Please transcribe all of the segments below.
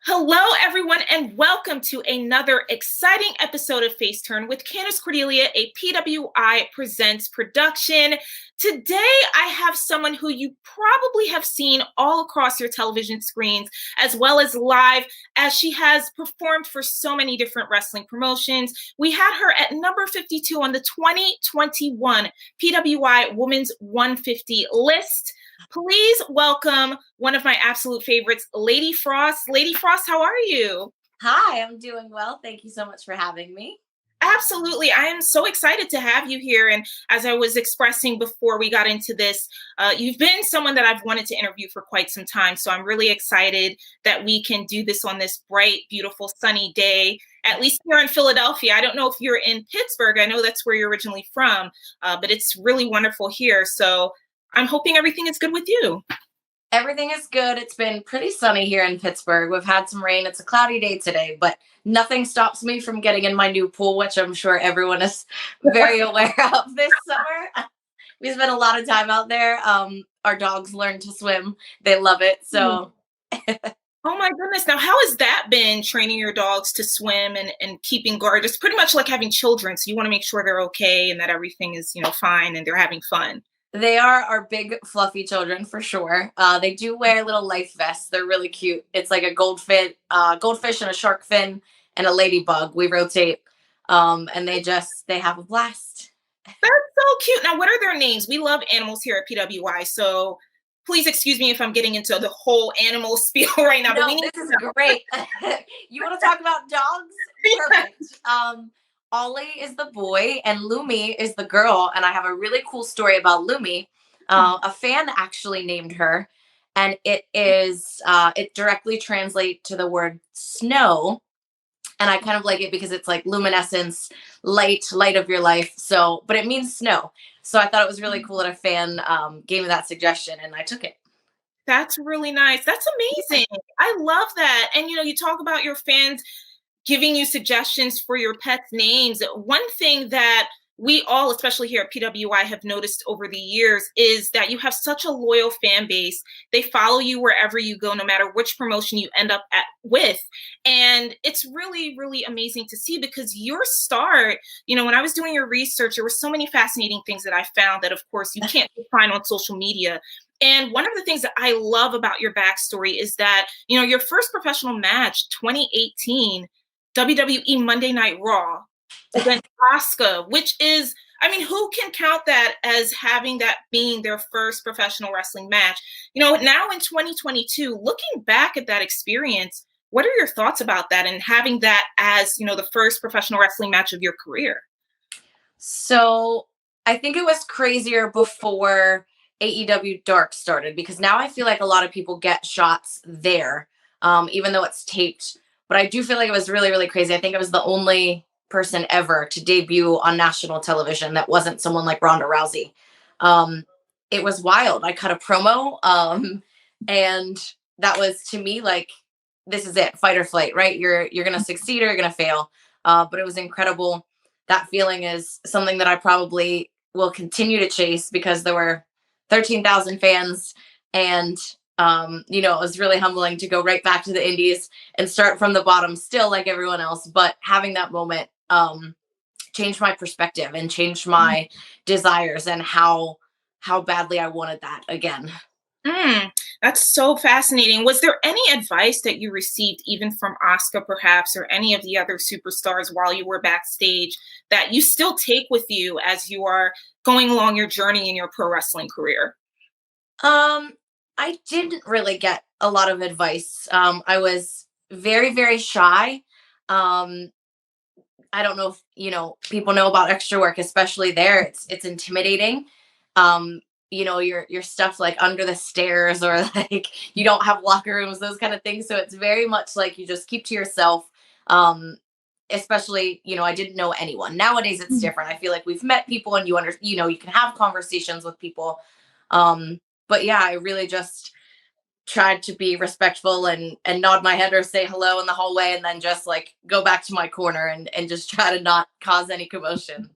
Hello, everyone, and welcome to another exciting episode of Face Turn with Candace Cordelia, a PWI Presents production. Today, I have someone who you probably have seen all across your television screens, as well as live, as she has performed for so many different wrestling promotions. We had her at number 52 on the 2021 PWI Women's 150 list. Please welcome one of my absolute favorites, Lady Frost. Lady Frost, how are you? Hi, I'm doing well. Thank you so much for having me. Absolutely. I am so excited to have you here. And as I was expressing before we got into this, you've been someone that I've wanted to interview for quite some time. So I'm really excited that we can do this on this bright, beautiful, sunny day, at least here in Philadelphia. I don't know if you're in Pittsburgh. I know that's where you're originally from, but it's really wonderful here. So I'm hoping everything is good with you. Everything is good. It's been pretty sunny here in Pittsburgh. We've had some rain. It's a cloudy day today, but nothing stops me from getting in my new pool, which I'm sure everyone is very aware of this summer. We spent a lot of time out there. Our dogs learn to swim. They love it. So Oh my goodness. Now, how has that been training your dogs to swim and keeping guard? It's pretty much like having children. So you want to make sure they're okay and that everything is, fine and they're having fun. they are our big fluffy children for sure. They do wear little life vests. They're really cute. It's like a goldfish and a shark fin and a ladybug. We rotate, and they have a blast. That's so cute. Now, what are their names? We love animals here at PWI. So please excuse me if I'm getting into the whole animal spiel right now, but we No, need this is to know. great. You want to talk about dogs? Perfect. Ollie is the boy and Lumi is the girl. And I have a really cool story about Lumi. A fan actually named her, and it directly translates to the word snow. And I kind of like it because it's like luminescence, light of your life. So, but it means snow. So I thought it was really cool that a fan gave me that suggestion, and I took it. That's really nice. That's amazing. I love that. And you talk about your fans giving you suggestions for your pets' names. One thing that we all, especially here at PWI, have noticed over the years is that you have such a loyal fan base. They follow you wherever you go, no matter which promotion you end up with. And it's really, really amazing to see because your start, when I was doing your research, there were so many fascinating things that I found that, of course, you can't find on social media. And one of the things that I love about your backstory is that, your first professional match, 2018, WWE Monday Night Raw against Asuka, which is, who can count that as having that being their first professional wrestling match? Now in 2022, looking back at that experience, what are your thoughts about that and having that as, the first professional wrestling match of your career? So I think it was crazier before AEW Dark started because now I feel like a lot of people get shots there, even though it's taped. But I do feel like it was really, really crazy. I think I was the only person ever to debut on national television that wasn't someone like Ronda Rousey. Um, it was wild. I cut a promo, and that was to me like this is it, fight or flight, right? You're gonna succeed or you're gonna fail. But it was incredible. That feeling is something that I probably will continue to chase because there were 13,000 fans, and it was really humbling to go right back to the indies and start from the bottom still like everyone else, but having that moment changed my perspective and changed my desires and how badly I wanted that again. Mm, that's so fascinating. Was there any advice that you received, even from Asuka, perhaps, or any of the other superstars while you were backstage that you still take with you as you are going along your journey in your pro wrestling career? um I didn't really get a lot of advice. I was very, very shy. um I don't know if people know about extra work, especially there. It's intimidating. Um, your stuff like under the stairs or like you don't have locker rooms, those kind of things. So it's very much like you just keep to yourself. Um, especially, I didn't know anyone. Nowadays it's different. I feel like we've met people and you can have conversations with people. But yeah, I really just tried to be respectful and nod my head or say hello in the hallway and then just like go back to my corner and just try to not cause any commotion.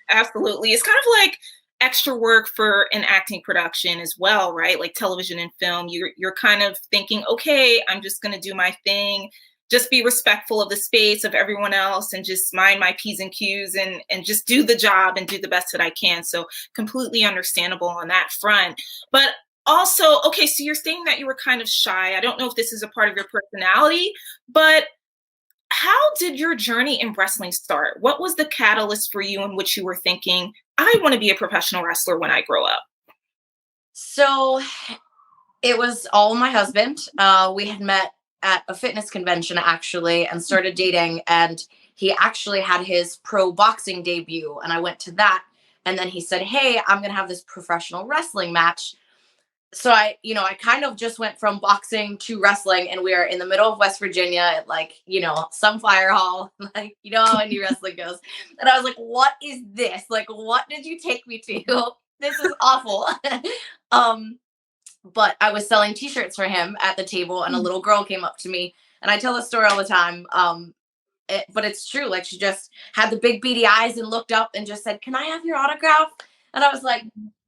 Absolutely. It's kind of like extra work for an acting production as well, right? Like television and film, you're kind of thinking, okay, I'm just going to do my thing, just be respectful of the space of everyone else, and just mind my p's and q's, and just do the job and do the best that I can. So completely understandable on that front. But also, okay, so you're saying that you were kind of shy. I don't know if this is a part of your personality, but how did your journey in wrestling start? What was the catalyst for you in which you were thinking, I want to be a professional wrestler when I grow up? So it was all my husband. We had met at a fitness convention actually and started dating. And he actually had his pro boxing debut. And I went to that. And then he said, hey, I'm going to have this professional wrestling match. So I kind of just went from boxing to wrestling, and we are in the middle of West Virginia at, like, some fire hall, like, how indie wrestling goes. And I was like, what is this? Like, what did you take me to? This is awful. um, but I was selling t-shirts for him at the table, and a little girl came up to me, and I tell this story all the time. But it's true. Like, she just had the big beady eyes and looked up and just said, can I have your autograph? And I was like,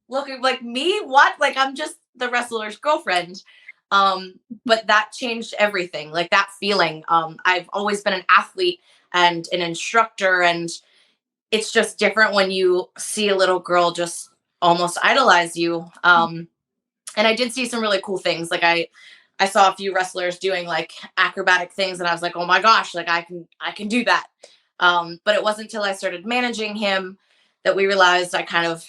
looking like, me? What? Like, I'm just the wrestler's girlfriend. But that changed everything. Like, that feeling. I've always been an athlete and an instructor, and it's just different when you see a little girl just almost idolize you. And I did see some really cool things. Like, I saw a few wrestlers doing like acrobatic things, and I was like, oh my gosh, like I can do that. But it wasn't until I started managing him that we realized I kind of,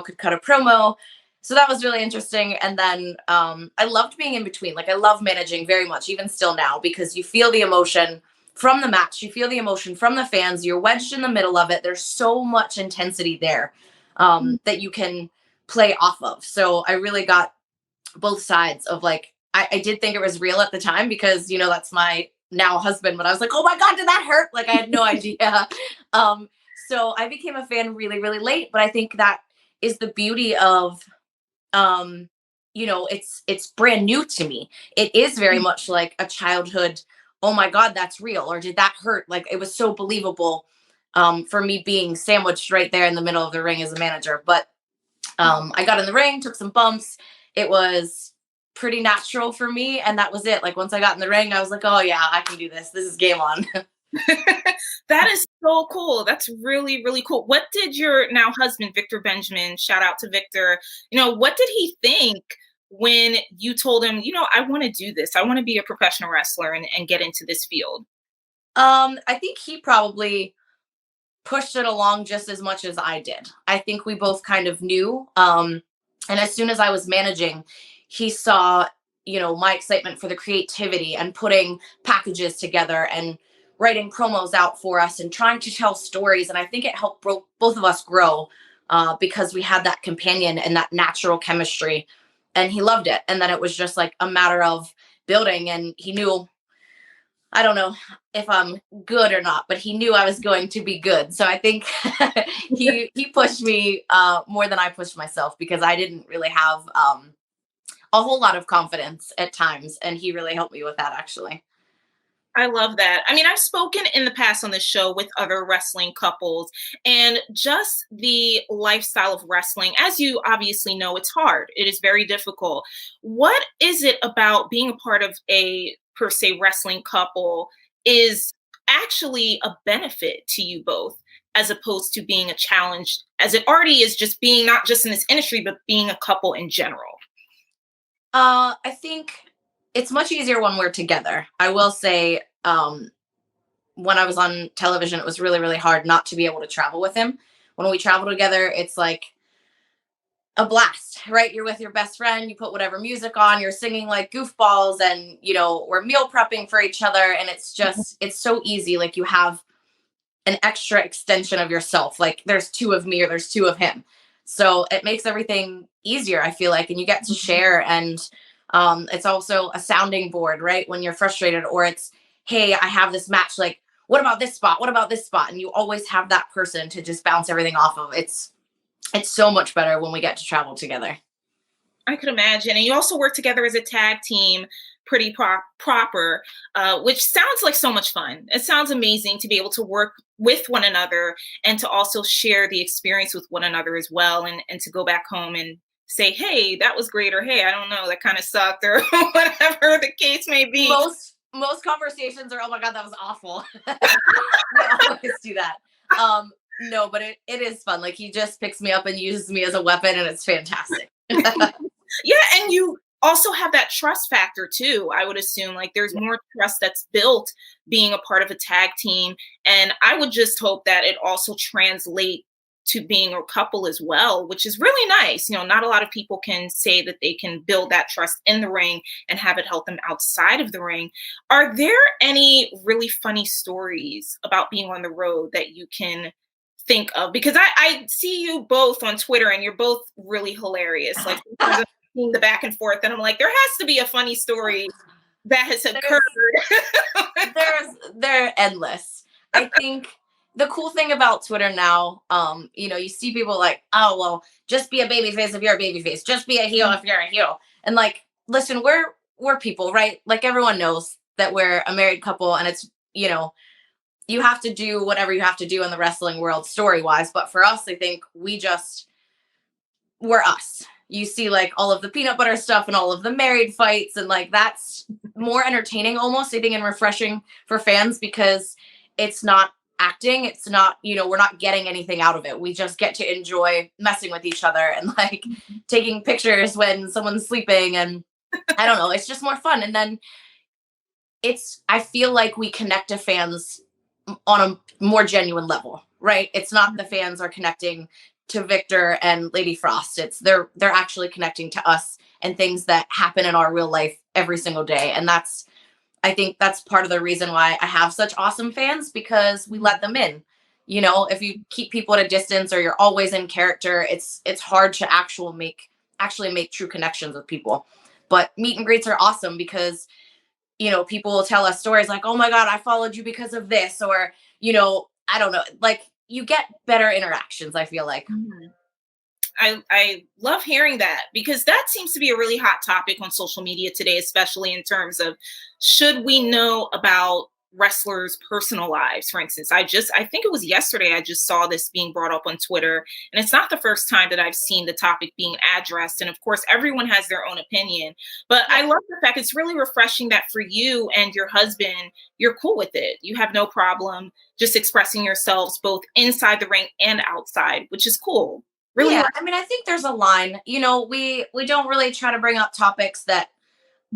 could cut a promo. So that was really interesting. And then I loved being in between. Like, I love managing very much, even still now, because you feel the emotion from the match. You feel the emotion from the fans. You're wedged in the middle of it. There's so much intensity there that you can play off of. So I really got both sides of, like, I did think it was real at the time because, that's my now husband, but I was like, oh my God, did that hurt? Like, I had no idea. So I became a fan really, really late, but I think that is the beauty of, it's brand new to me. It is very much like a childhood, oh my God, that's real. Or did that hurt? Like, it was so believable for me being sandwiched right there in the middle of the ring as a manager. But I got in the ring, took some bumps. It was pretty natural for me. And that was it. Like, once I got in the ring, I was like, oh yeah, I can do this. This is game on. That is so cool. That's really, really cool. What did your now husband, Victor Benjamin, shout out to Victor, what did he think when you told him, I want to do this? I want to be a professional wrestler and get into this field. I think he probably pushed it along just as much as I did. I think we both kind of knew. And as soon as I was managing, he saw, my excitement for the creativity and putting packages together and writing promos out for us and trying to tell stories. And I think it helped both of us grow because we had that companion and that natural chemistry, and he loved it. And then it was just like a matter of building, and he knew, I don't know if I'm good or not, but he knew I was going to be good. So I think he pushed me more than I pushed myself, because I didn't really have a whole lot of confidence at times. And he really helped me with that, actually. I love that. I mean, I've spoken in the past on the show with other wrestling couples, and just the lifestyle of wrestling, as you obviously know, it's hard. It is very difficult. What is it about being a part of a, per se, wrestling couple is actually a benefit to you both, as opposed to being a challenge, as it already is just being not just in this industry, but being a couple in general? I think it's much easier when we're together. I will say, when I was on television, it was really, really hard not to be able to travel with him. When we travel together, it's like a blast, right? You're with your best friend, you put whatever music on, you're singing like goofballs, and, we're meal prepping for each other. And it's just, it's so easy. Like, you have an extra extension of yourself. Like, there's two of me or there's two of him. So it makes everything easier, I feel like, and you get to share. And it's also a sounding board, right? When you're frustrated, or it's, hey, I have this match. Like, what about this spot? What about this spot? And you always have that person to just bounce everything off of. It's so much better when we get to travel together. I could imagine. And you also work together as a tag team pretty proper, which sounds like so much fun. It sounds amazing to be able to work with one another and to also share the experience with one another as well, and to go back home and say, hey, that was great, or hey, I don't know, that kind of sucked, or whatever the case may be. Most conversations are, oh my god, that was awful. We always do that. No, but it is fun. Like, he just picks me up and uses me as a weapon, and it's fantastic. Yeah, and you also have that trust factor too. I would assume like there's more trust that's built being a part of a tag team, and I would just hope that it also translate to being a couple as well, which is really nice. You know, not a lot of people can say that they can build that trust in the ring and have it help them outside of the ring. Are there any really funny stories about being on the road that you can think of? Because I see you both on Twitter and you're both really hilarious. Like, sometimes I'm seeing the back and forth and I'm like, there has to be a funny story that has occurred. They're endless. I think the cool thing about Twitter now, you see people like, oh, well, just be a baby face if you're a baby face. Just be a heel if you're a heel. And like, listen, we're people, right? Like, everyone knows that we're a married couple, and it's, you have to do whatever you have to do in the wrestling world story-wise. But for us, I think we're us. You see like all of the peanut butter stuff and all of the married fights, and like, that's more entertaining almost, I think, and refreshing for fans, because it's not acting. It's not, we're not getting anything out of it. We just get to enjoy messing with each other and like taking pictures when someone's sleeping. And I don't know, it's just more fun. And then I feel like we connect to fans on a more genuine level, right? It's not the fans are connecting to Victor and Lady Frost. It's they're actually connecting to us and things that happen in our real life every single day. And I think that's part of the reason why I have such awesome fans, because we let them in. If you keep people at a distance or you're always in character, it's hard to actually make true connections with people. But meet and greets are awesome because, people will tell us stories like, oh my God, I followed you because of this, or, I don't know, like, you get better interactions, I feel like. Mm-hmm. I love hearing that, because that seems to be a really hot topic on social media today, especially in terms of, should we know about wrestlers' personal lives? For instance, I think it was yesterday, I just saw this being brought up on Twitter, and it's not the first time that I've seen the topic being addressed. And of course, everyone has their own opinion, but I love the fact it's really refreshing that for you and your husband, you're cool with it. You have no problem just expressing yourselves both inside the ring and outside, which is cool. Really? Yeah, I mean, I think there's a line. We don't really try to bring up topics that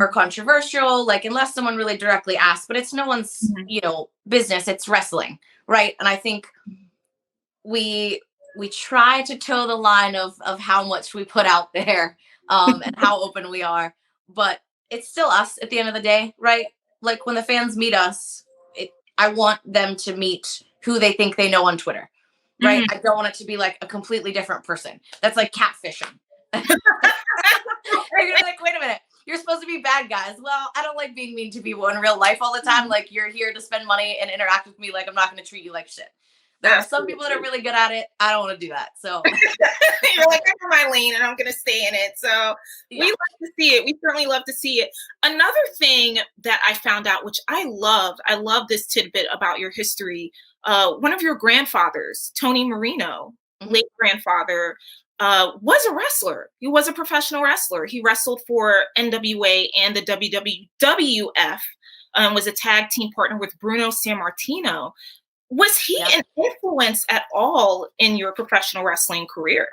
are controversial, like, unless someone really directly asks, but it's no one's, business. It's wrestling, right? And I think we try to toe the line of how much we put out there, and how open we are, but it's still us at the end of the day, right? Like, when the fans meet us, I want them to meet who they think they know on Twitter. Right. I don't want it to be like a completely different person. That's like catfishing. You're like, wait a minute, you're supposed to be bad guys. Well, I don't like being mean to people in real life all the time. Like, you're here to spend money and interact with me. Like, I'm not going to treat you like shit. There are some people that are really good at it. I don't want to do that. So you're like, I'm in my lane and I'm going to stay in it. So we love to see it. We certainly love to see it. Another thing that I found out, which I love this tidbit about your history. One of your grandfathers, Tony Marino, late grandfather, was a wrestler. He was a professional wrestler. He wrestled for NWA and the WWF, was a tag team partner with Bruno Sammartino. Was he an influence at all in your professional wrestling career?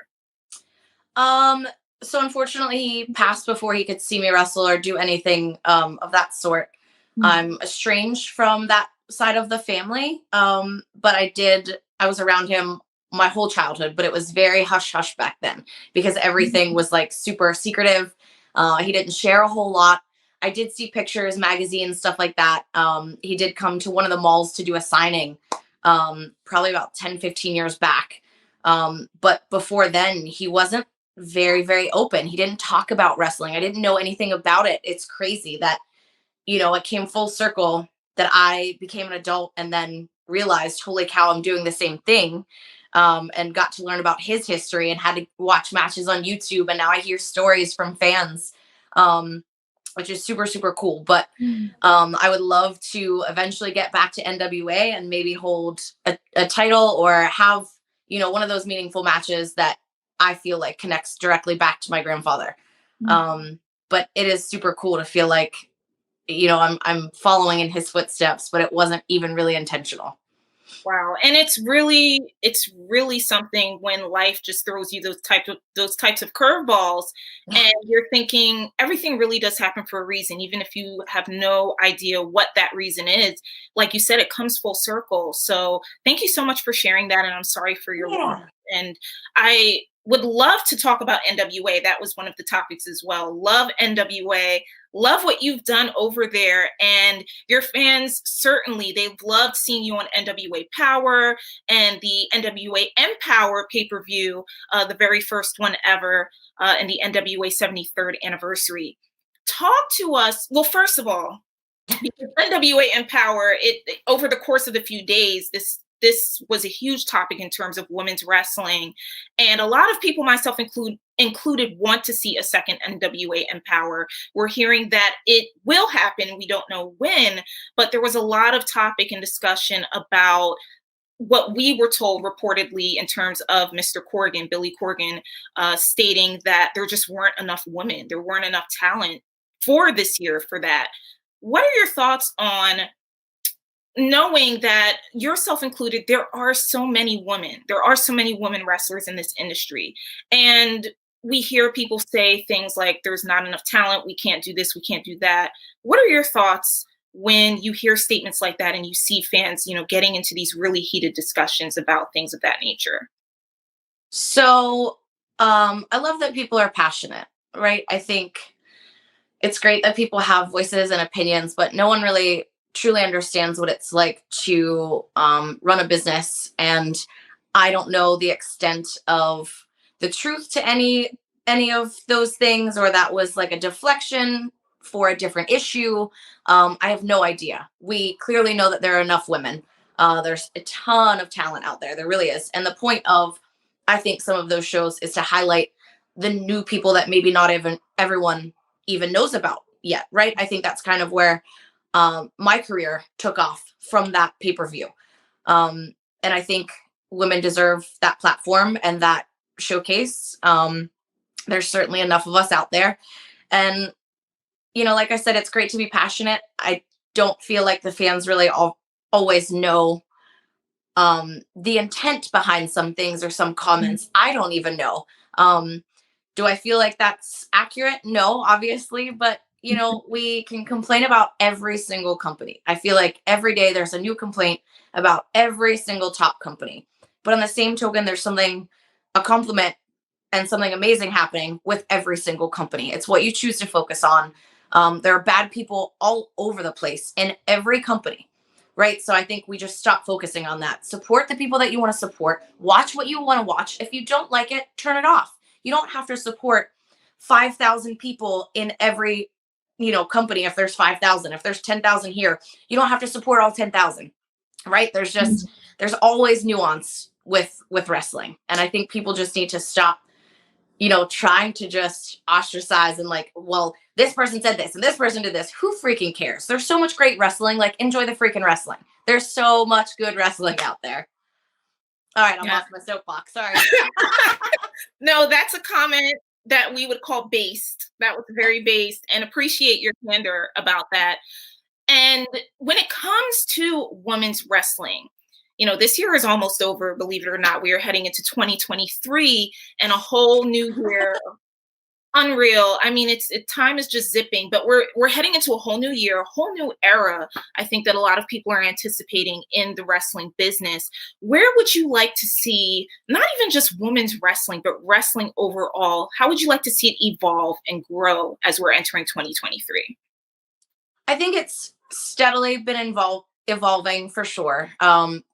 So unfortunately, he passed before he could see me wrestle or do anything of that sort. I'm estranged from that side of the family. But I was around him my whole childhood, but it was very hush hush back then, because everything was like super secretive. He didn't share a whole lot. I did see pictures, magazines, stuff like that. He did come to one of the malls to do a signing, probably about 10, 15 years back. But before then, he wasn't very, very open. He didn't talk about wrestling. I didn't know anything about it. It's crazy that, it came full circle that I became an adult and then realized, holy cow, I'm doing the same thing. And got to learn about his history and had to watch matches on YouTube. And now I hear stories from fans. which is super, super cool. But I would love to eventually get back to NWA and maybe hold a title or have, one of those meaningful matches that I feel like connects directly back to my grandfather. But it is super cool to feel like, I'm following in his footsteps, but it wasn't even really intentional. Wow. And it's really something when life just throws you those types of curveballs, and you're thinking everything really does happen for a reason, even if you have no idea what that reason is. Like you said, it comes full circle. So thank you so much for sharing that, and I'm sorry for your loss. Yeah. And I would love to talk about NWA. That was one of the topics as well. Love NWA. Love what you've done over there. And your fans, certainly, they've loved seeing you on NWA Power and the NWA Empower pay-per-view, the very first one ever, in the NWA 73rd anniversary. Talk to us. Well, first of all, because NWA Empower, over the course of the few days, this was a huge topic in terms of women's wrestling, and a lot of people, myself included, want to see a second NWA Empower. We're hearing that it will happen. We don't know when, but there was a lot of topic and discussion about what we were told reportedly in terms of Mr. Corgan, Billy Corgan, stating that there just weren't enough women, there weren't enough talent for this year for that. What are your thoughts on knowing that, yourself included, there are so many women, wrestlers in this industry, and we hear people say things like there's not enough talent, we can't do this, we can't do that. What are your thoughts when you hear statements like that and you see fans, getting into these really heated discussions about things of that nature? So I love that people are passionate, right? I think it's great that people have voices and opinions, but no one really truly understands what it's like to run a business. And I don't know the extent of the truth to any of those things, or that was like a deflection for a different issue. I have no idea. We clearly know that there are enough women. There's a ton of talent out there. There really is. And the point of, I think, some of those shows is to highlight the new people that maybe not even everyone even knows about yet, right? I think that's kind of where my career took off, from that pay-per-view. And I think women deserve that platform and that showcase. There's certainly enough of us out there. And, like I said, it's great to be passionate. I don't feel like the fans really always know the intent behind some things or some comments. I don't even know. Do I feel like that's accurate? No, obviously, but we can complain about every single company. I feel like every day there's a new complaint about every single top company. But on the same token, there's a compliment and something amazing happening with every single company. It's what you choose to focus on. There are bad people all over the place in every company, right? So I think we just stop focusing on that. Support the people that you want to support. Watch what you want to watch. If you don't like it, turn it off. You don't have to support 5,000 people in every company. If there's 5,000, if there's 10,000 here, you don't have to support all 10,000, right? There's always nuance with wrestling. And I think people just need to stop, trying to just ostracize and like, well, this person said this and this person did this. Who freaking cares? There's so much great wrestling. Like, enjoy the freaking wrestling. There's so much good wrestling out there. All right, I'm off my soapbox. Sorry. No, that's a comment that we would call based. That was very based, and appreciate your candor about that. And when it comes to women's wrestling, this year is almost over, believe it or not. We are heading into 2023 and a whole new year. Unreal. I mean, time is just zipping, but we're heading into a whole new year, a whole new era. I think that a lot of people are anticipating in the wrestling business. Where would you like to see, not even just women's wrestling, but wrestling overall? How would you like to see it evolve and grow as we're entering 2023? I think it's steadily been evolving for sure.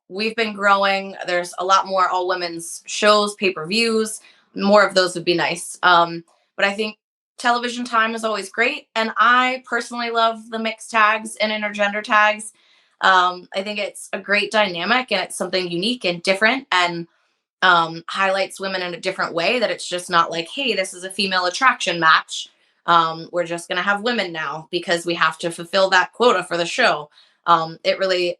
We've been growing. There's a lot more all women's shows, pay-per-views. More of those would be nice. But I think television time is always great. And I personally love the mixed tags and intergender tags. I think it's a great dynamic, and it's something unique and different, and highlights women in a different way, that it's just not like, hey, this is a female attraction match. We're just going to have women now because we have to fulfill that quota for the show. It really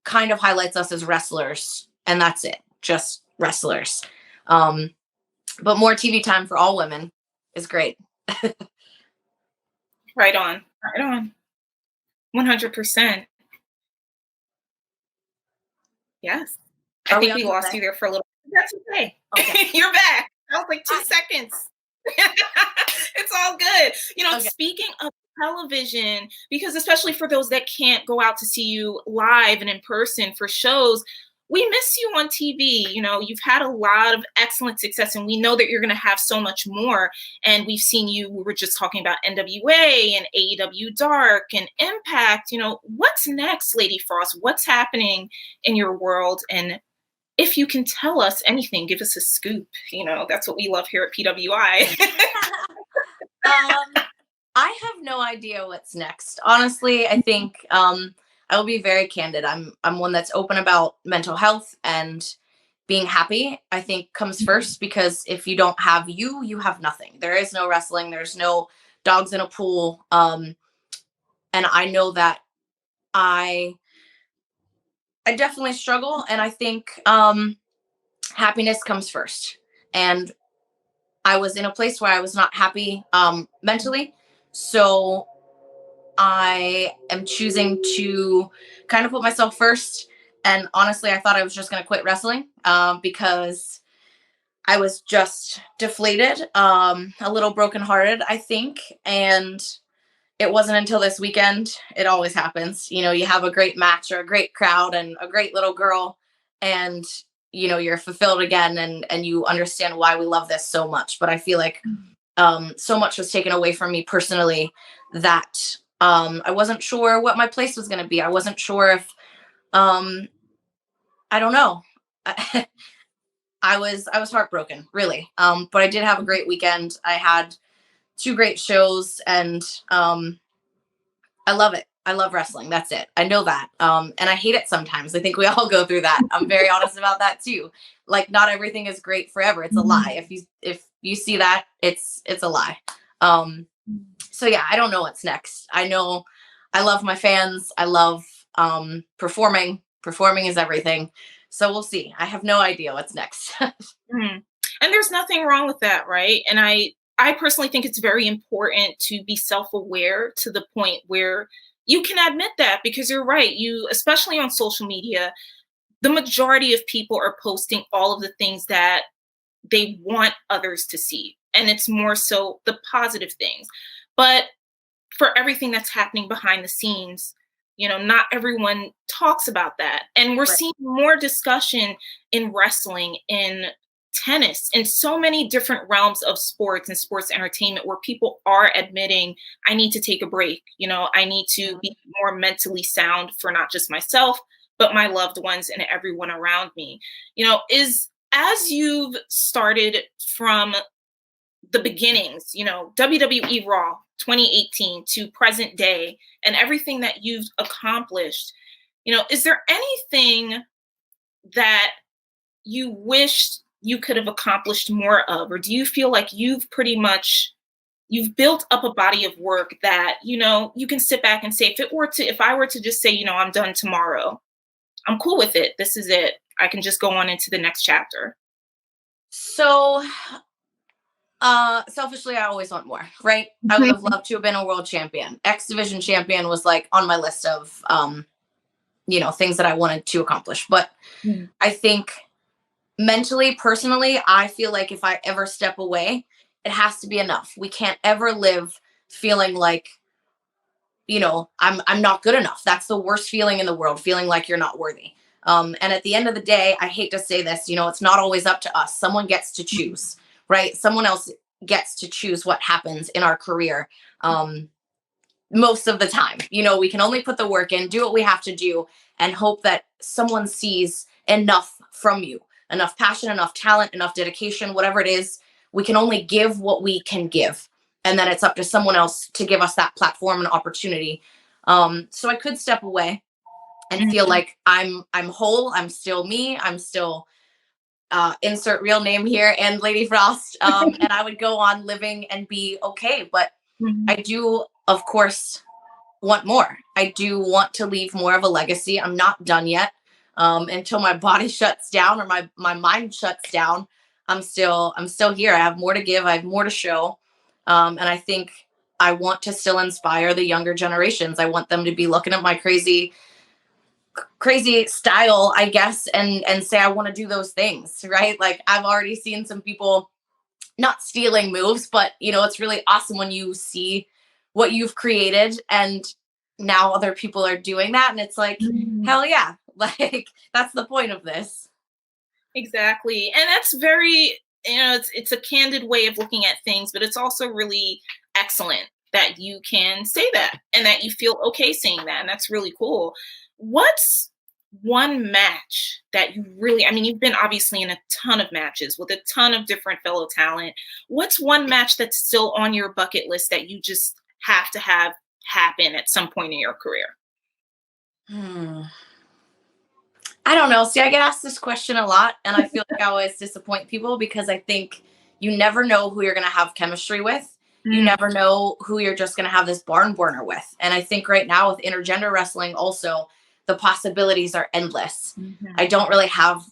kind of highlights us as wrestlers, and that's it, just wrestlers. But more TV time for all women is great. Right on. Right on. 100%. Yes. I Are we think on we to the lost you next? there for a little. That's okay. Okay. You're back. That was like 2 I- seconds. It's all good. Okay. Speaking of television, because especially for those that can't go out to see you live and in person for shows, we miss you on TV. You've had a lot of excellent success, and we know that you're going to have so much more. And we've seen you, we were just talking about NWA and AEW Dark and Impact. What's next, Lady Frost? What's happening in your world? And if you can tell us anything, give us a scoop. That's what we love here at PWI. I have no idea what's next. Honestly, I think I will be very candid. I'm one that's open about mental health, and being happy, I think, comes first, because if you don't have you, you have nothing. There is no wrestling, there's no dogs in a pool. And I know that I definitely struggle, and I think happiness comes first. And I was in a place where I was not happy mentally. So I am choosing to kind of put myself first. And honestly, I thought I was just going to quit wrestling because I was just deflated, a little brokenhearted, I think. And it wasn't until this weekend. It always happens. You have a great match or a great crowd and a great little girl, and you're fulfilled again, and you understand why we love this so much. But I feel like so much was taken away from me personally that I wasn't sure what my place was going to be. I wasn't sure if I don't know. I was heartbroken, really. But I did have a great weekend. I had 2 great shows, and I love it. I love wrestling. That's it. I know that. And I hate it sometimes. I think we all go through that. I'm very honest about that too. Like, not everything is great forever. It's a lie. If you see that, it's a lie. So yeah, I don't know what's next. I know I love my fans. I love performing. Performing is everything. So we'll see. I have no idea what's next. Mhm. And there's nothing wrong with that, right? And I personally think it's very important to be self-aware to the point where you can admit that, because you're right. You, especially on social media, the majority of people are posting all of the things that they want others to see. And it's more so the positive things. But for everything that's happening behind the scenes, not everyone talks about that. And we're Right. seeing more discussion in wrestling, in tennis, in so many different realms of sports and sports entertainment, where people are admitting, I need to take a break. I need to be more mentally sound for not just myself, but my loved ones and everyone around me. Is as you've started from the beginnings, WWE Raw 2018 to present day, and everything that you've accomplished, is there anything that you wished you could have accomplished more of? Or do you feel like you've built up a body of work that, you can sit back and say, if I were to just say, I'm done tomorrow, I'm cool with it. This is it. I can just go on into the next chapter. So selfishly, I always want more, right? I would have loved to have been a world champion. X Division champion was like on my list of things that I wanted to accomplish. But I think mentally, personally, I feel like if I ever step away, it has to be enough. We can't ever live feeling like, I'm not good enough. That's the worst feeling in the world, feeling like you're not worthy. And at the end of the day, I hate to say this, it's not always up to us. Someone gets to choose, right? Someone else gets to choose what happens in our career. Most of the time, we can only put the work in, do what we have to do, and hope that someone sees enough from you, enough passion, enough talent, enough dedication, whatever it is. We can only give what we can give. And then it's up to someone else to give us that platform and opportunity. So I could step away and feel like I'm whole. I'm still me. I'm still insert real name here, and Lady Frost. And I would go on living and be okay. But I do, of course, want more. I do want to leave more of a legacy. I'm not done yet. Until my body shuts down or my mind shuts down. I'm still here. I have more to give. I have more to show. And I think I want to still inspire the younger generations. I want them to be looking at my crazy style, I guess, and say I want to do those things, right? Like I've already seen some people not stealing moves, but it's really awesome when you see what you've created and now other people are doing that and it's like, Mhm. hell yeah. Like that's the point of this. Exactly. And that's very, it's a candid way of looking at things, but it's also really excellent that you can say that and that you feel okay saying that. And that's really cool. What's one match that you really, I mean, you've been obviously in a ton of matches with a ton of different fellow talent. What's one match that's still on your bucket list that you just have to have happen at some point in your career? Hmm. I don't know. See, I get asked this question a lot, and I feel like I always disappoint people because I think you never know who you're going to have chemistry with. You Mm, never know who you're just going to have this barn burner with. And I think right now with intergender wrestling, also, the possibilities are endless. mhm. I don't really have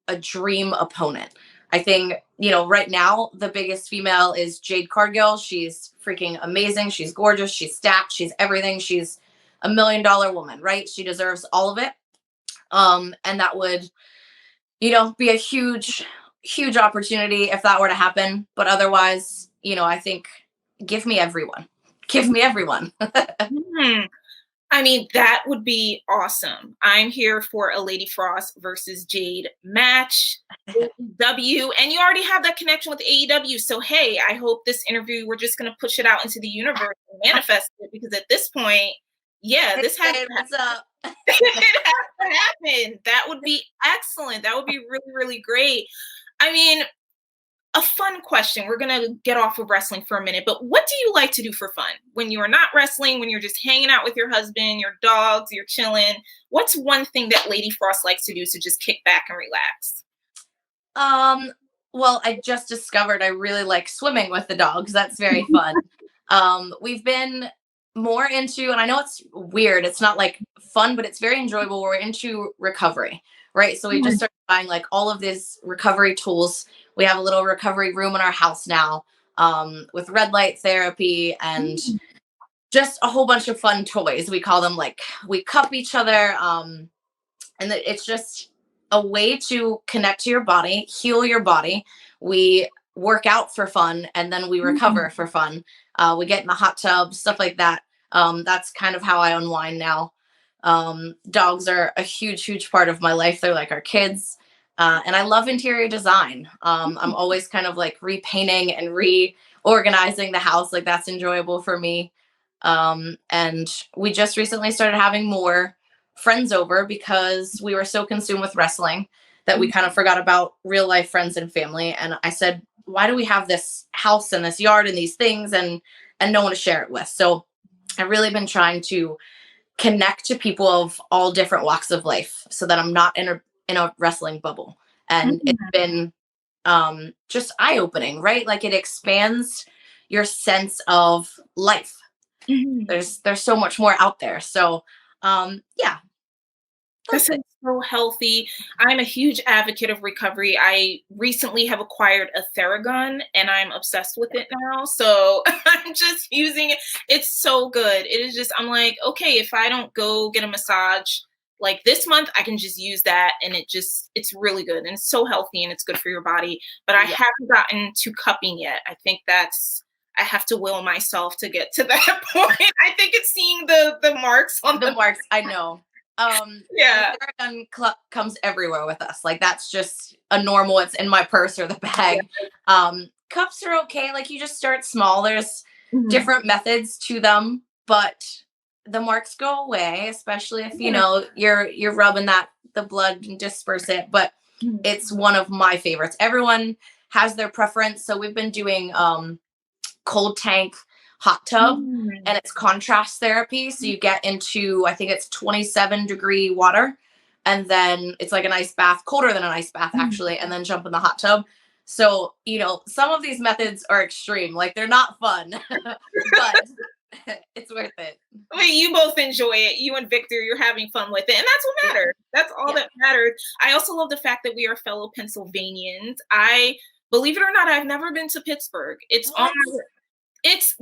a dream opponent. I think, right now, the biggest female is Jade Cargill. She's freaking amazing. She's gorgeous. She's stacked. She's everything. She's $1 million woman, right? She deserves all of it. And that would, be a huge, huge opportunity if that were to happen. But otherwise, I think give me everyone. Give me everyone. Hmm. I mean, that would be awesome. I'm here for a Lady Frost versus Jade match. AEW, and you already have that connection with AEW. So, hey, I hope this interview, we're just going to push it out into the universe and manifest it because at this point, yeah, Hey, this has to Jade, what's up? it has to happen. That would be excellent. That would be really, really great. I mean, a fun question. We're going to get off of wrestling for a minute, but what do you like to do for fun when you are not wrestling, when you're just hanging out with your husband, your dogs, you're chilling? What's one thing that Lady Frost likes to do to just kick back and relax? Um, well, I just discovered I really like swimming with the dogs. That's very fun. We've been more into, and I know it's weird, it's not like fun, but it's very enjoyable. We're into recovery, right? So we just started buying like all of these recovery tools. We have a little recovery room in our house now, with red light therapy and just a whole bunch of fun toys. We call them like we cup each other. And it's just a way to connect to your body, heal your body. We work out for fun and then we recover for fun. We get in the hot tub, stuff like that. That's kind of how I unwind now. Dogs are a huge, huge part of my life. They're like our kids. And I love interior design. I'm always kind of like repainting and reorganizing the house. Like that's enjoyable for me. And we just recently started having more friends over because we were so consumed with wrestling that we kind of forgot about real life friends and family. And I said, why do we have this house and this yard and these things and no one to share it with? So I've really been trying to connect to people of all different walks of life so that I'm not in a wrestling bubble. And it's been just eye opening, right? Like it expands your sense of life. Mhm. There's so much more out there. So yeah, This that's is it. so healthy. I'm a huge advocate of recovery. I recently have acquired a Theragun and I'm obsessed with it now. So I'm just using it. It's so good. It is just, I'm like, okay, if I don't go get a massage like this month, I can just use that. And it's really good. And it's so healthy and it's good for your body. But I Yeah, haven't gotten to cupping yet. I have to will myself to get to that point. I think it's seeing the marks on the the, marks, I know. The yeah. Theragun comes everywhere with us. Like that's just a normal. It's in my purse or the bag. Cups are okay. Like you just start small. There's Mhm. different methods to them, but the marks go away, especially if Yeah. you're rubbing that the blood and disperse it. But Mhm. it's one of my favorites. Everyone has their preference. So we've been doing cold tank hot tub Mm. and it's contrast therapy. So you get into, I think it's 27-degree water. And then it's like an ice bath, colder than an ice bath, Mm. actually, and then jump in the hot tub. So, some of these methods are extreme. Like they're not fun, but it's worth it. I mean, you both enjoy it. You and Victor, you're having fun with it. And that's what Yeah. matters. That's all Yeah. that matters. I also love the fact that we are fellow Pennsylvanians. Believe it or not, I've never been to Pittsburgh. What? It's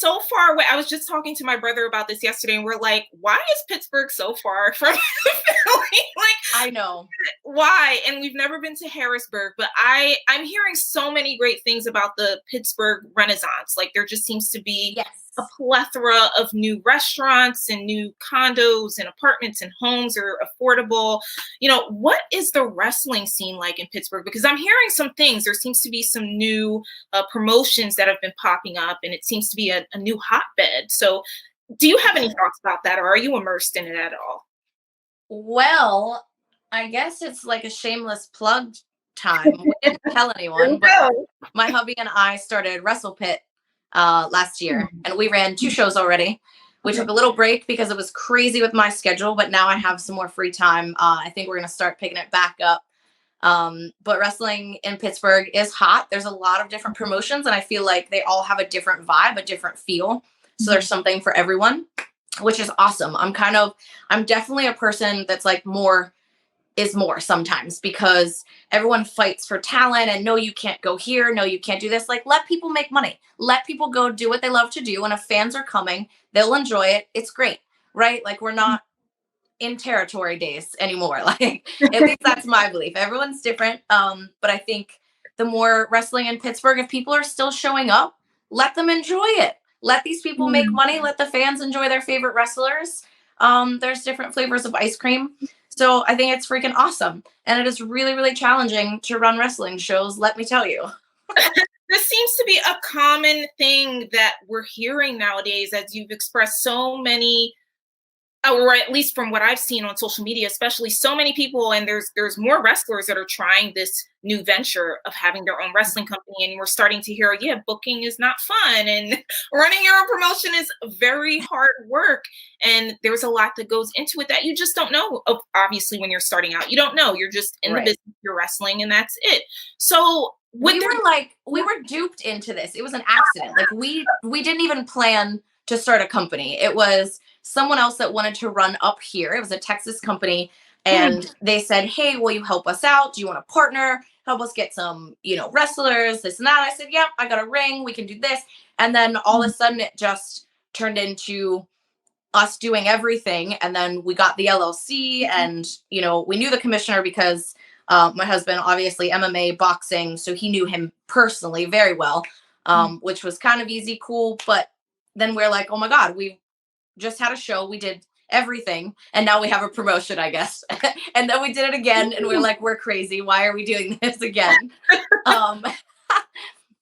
so far away. I was just talking to my brother about this yesterday, and we're like, why is Pittsburgh so far from Philly? Like, I know. why? And we've never been to Harrisburg, but I'm hearing so many great things about the Pittsburgh Renaissance. Like there just seems to be a Yes. plethora of new restaurants and new condos and apartments and homes are affordable. What is the wrestling scene like in Pittsburgh? Because I'm hearing some things. There seems to be some new promotions that have been popping up, and it seems to be a new hotbed. So, do you have any thoughts about that, or are you immersed in it at all? Well, I guess it's like a shameless plug time. We didn't tell There anyone, you but go. my hubby and I started WrestlePit last year, Hmm. and we ran 2 shows already. We Okay. took a little break because it was crazy with my schedule, but now I have some more free time. I think we're going to start picking it back up. But wrestling in Pittsburgh is hot. There's a lot of different promotions, and I feel like they all have a different vibe, a different feel. So there's something for everyone, which is awesome. I'm definitely a person that's like more is more sometimes because everyone fights for talent and no, you can't go here. No, you can't do this. Like, let people make money. Let people go do what they love to do. And if fans are coming, they'll enjoy it. It's great. Right. Like, we're not in territory days anymore. Like, at least that's my belief. Everyone's different. But I think the more wrestling in Pittsburgh, if people are still showing up, let them enjoy it. Let these people make Mhm. money. Let the fans enjoy their favorite wrestlers. There's different flavors of ice cream. So I think it's freaking awesome. And it is really, really challenging to run wrestling shows, let me tell you. This seems to be a common thing that we're hearing nowadays, as you've expressed so many, or at least from what I've seen on social media, especially so many people, and there's more wrestlers that are trying this new venture of having their own wrestling company, and we're starting to hear, yeah, booking is not fun, and running your own promotion is very hard work, and there's a lot that goes into it that you just don't know. Obviously, when you're starting out, you don't know. You're just in the Right. business, you're wrestling, and that's it. So, would there? We were duped into this. It was an accident. Like, we didn't even plan to start a company. It was someone else that wanted to run up here. It was a Texas company, and they said, "Hey, will you help us out? Do you want to partner? Help us get some, wrestlers, this and that." I said, "Yep, I got a ring. We can do this." And then all of a sudden it just turned into us doing everything, and then we got the LLC, and we knew the commissioner because my husband, obviously MMA, boxing, so he knew him personally very well, which was kind of easy, cool. But then we're like, oh my god, we just had a show, we did everything, and now we have a promotion, I guess. And then we did it again, and we're like, we're crazy, why are we doing this again? um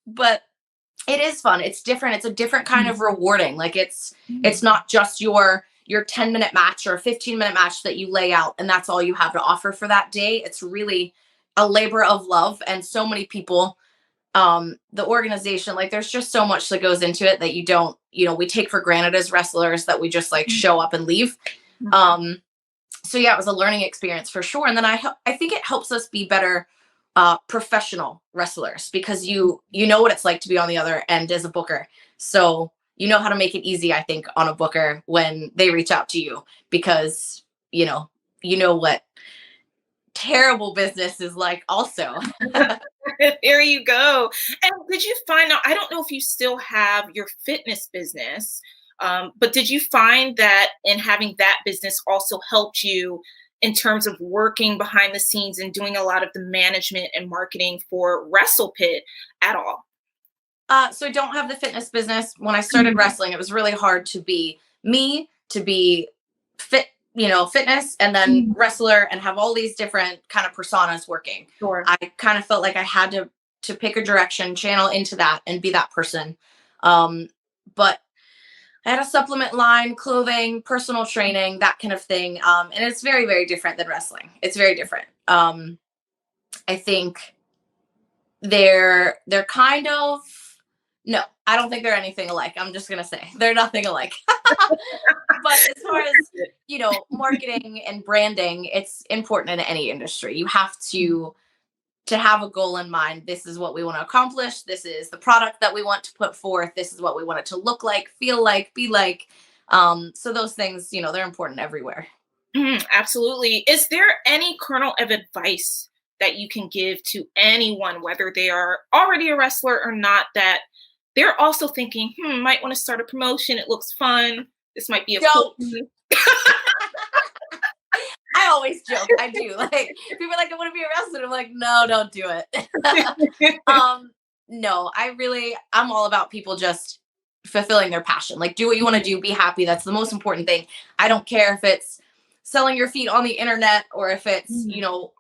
but it is fun. It's different. It's a different kind of rewarding. Like, it's not just your 10-minute match or a 15-minute match that you lay out and that's all you have to offer for that day. It's really a labor of love, and so many people, the organization, like, there's just so much that goes into it that you don't, we take for granted as wrestlers, that we just like show up and leave. So yeah, it was a learning experience for sure. And then I think it helps us be better professional wrestlers, because you know what it's like to be on the other end as a booker. So you know how to make it easy, I think, on a booker when they reach out to you, because you know what terrible business is like also. There you go. And did you find out? I don't know if you still have your fitness business, but did you find that in having that business also helped you in terms of working behind the scenes and doing a lot of the management and marketing for WrestlePit at all? So I don't have the fitness business. When I started wrestling, it was really hard to be me, to be fit, fitness, and then wrestler, and have all these different kind of personas working. Sure. I kind of felt like I had to pick a direction, channel into that, and be that person. But I had a supplement line, clothing, personal training, that kind of thing. And it's very, very different than wrestling. It's very different. I think they're kind of, no, I don't think they're anything alike. I'm just gonna say they're nothing alike. But as far as marketing and branding, it's important in any industry. You have to to have a goal in mind. This is what we want to accomplish. This is the product that we want to put forth. This is what we want it to look like, feel like, be like. So those things, they're important everywhere. Absolutely. Is there any kernel of advice that you can give to anyone, whether they are already a wrestler or not, that they're also thinking, might want to start a promotion. It looks fun. This might be a cool. I always joke. I do. Like, people are like, I want to be a wrestler. I'm like, no, don't do it. No, I'm all about people just fulfilling their passion. Like, do what you want to do. Be happy. That's the most important thing. I don't care if it's selling your feet on the internet or if it's,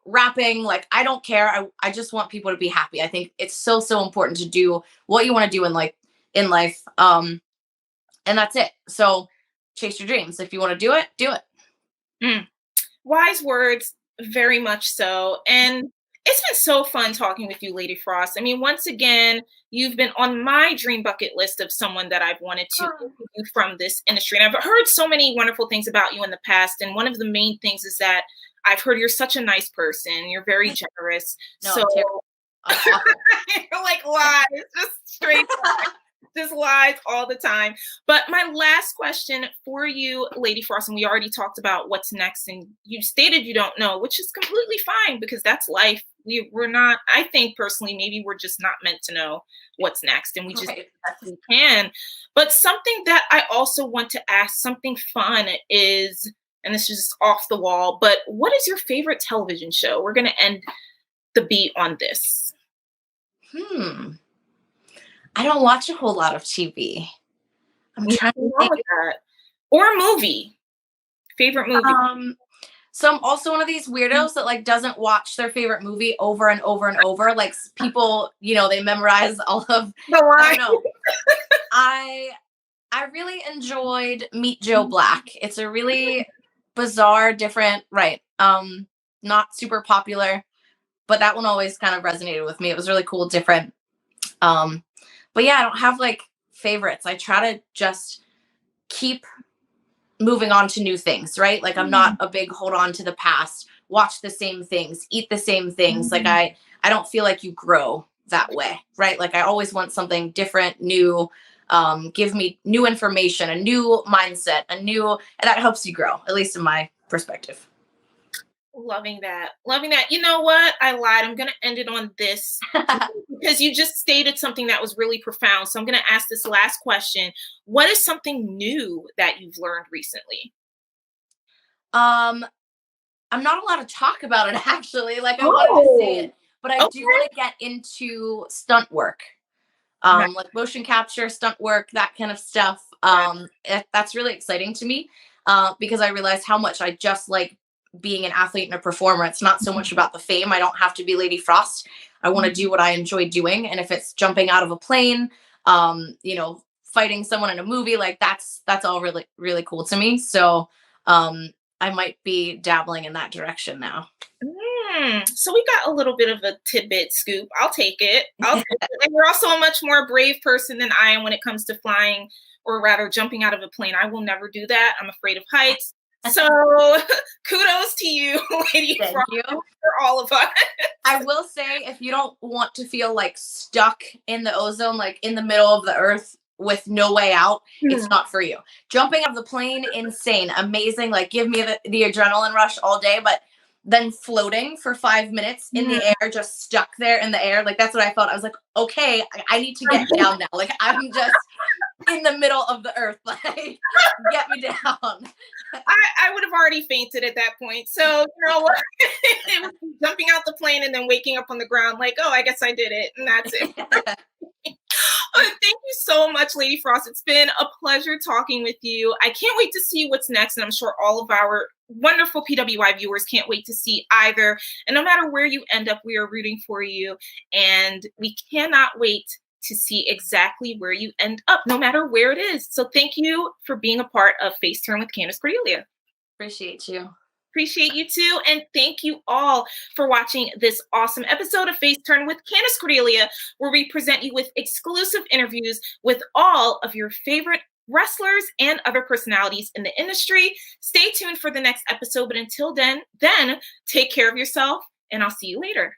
rapping. Like, I don't care. I just want people to be happy. I think it's so, so important to do what you want to do in life. And that's it. So chase your dreams. If you want to do it, do it. Wise words, very much so. And it's been so fun talking with you, Lady Frost. I mean, once again, you've been on my dream bucket list of someone that I've wanted to interview from this industry. And I've heard so many wonderful things about you in the past. And one of the main things is that I've heard you're such a nice person. You're very generous. No, so you're like lies, just straight lies. Just lies all the time. But my last question for you, Lady Frost, and we already talked about what's next, and you stated you don't know, which is completely fine because that's life. We're not, I think personally, maybe we're just not meant to know what's next, and we just do the best we can. But something that I also want to ask, something fun is, and this is just off the wall, but what is your favorite television show? We're going to end the beat on this. I don't watch a whole lot of TV. I'm trying to think of that. Or a movie. Favorite movie. So I'm also one of these weirdos that like doesn't watch their favorite movie over and over and over. Like people, they memorize all of the line. I don't know. I really enjoyed Meet Joe Black. It's a really bizarre, different, right. Not super popular, but that one always kind of resonated with me. It was really cool, different. But yeah, I don't have like favorites. I try to just keep moving on to new things, right? Like I'm not a big hold on to the past, watch the same things, eat the same things. Like I don't feel like you grow that way, right? Like I always want something different, new, give me new information, a new mindset, and that helps you grow, at least in my perspective. Loving that. You know what? I lied. I'm going to end it on this because you just stated something that was really profound. So I'm going to ask this last question. What is something new that you've learned recently? I'm not allowed to talk about it actually. Like I wanted to say it, but I do want to get into stunt work. Like motion capture, stunt work, that kind of stuff. That's really exciting to me because I realized how much I just like being an athlete and a performer. It's not so much about the fame. I don't have to be Lady Frost. I want to do what I enjoy doing. And if it's jumping out of a plane, fighting someone in a movie, like that's all really, really cool to me. So I might be dabbling in that direction now. So we got a little bit of a tidbit scoop. I'll take it. And you're also a much more brave person than I am when it comes to flying, or rather jumping out of a plane. I will never do that. I'm afraid of heights. So kudos to you, Lady Frost, for all of us. I will say, if you don't want to feel like stuck in the ozone, like in the middle of the earth with no way out, it's not for you. Jumping out of the plane, insane, amazing. Like give me the adrenaline rush all day, but then floating for 5 minutes in the air, just stuck there in the air. Like that's what I felt. I was like, okay, I need to get down now. Like I'm just in the middle of the earth. Like get me down. I would have already fainted at that point. So you know what? It was jumping out the plane and then waking up on the ground like, oh, I guess I did it. And that's it. Thank you so much, Lady Frost. It's been a pleasure talking with you. I can't wait to see what's next. And I'm sure all of our wonderful PWI viewers can't wait to see either. And no matter where you end up, we are rooting for you. And we cannot wait to see exactly where you end up, no matter where it is. So thank you for being a part of Face Turn with Candice Cordelia. Appreciate you. Appreciate you too. And thank you all for watching this awesome episode of Face Turn with Candice Cordelia, where we present you with exclusive interviews with all of your favorite wrestlers and other personalities in the industry. Stay tuned for the next episode. But until then, take care of yourself, and I'll see you later.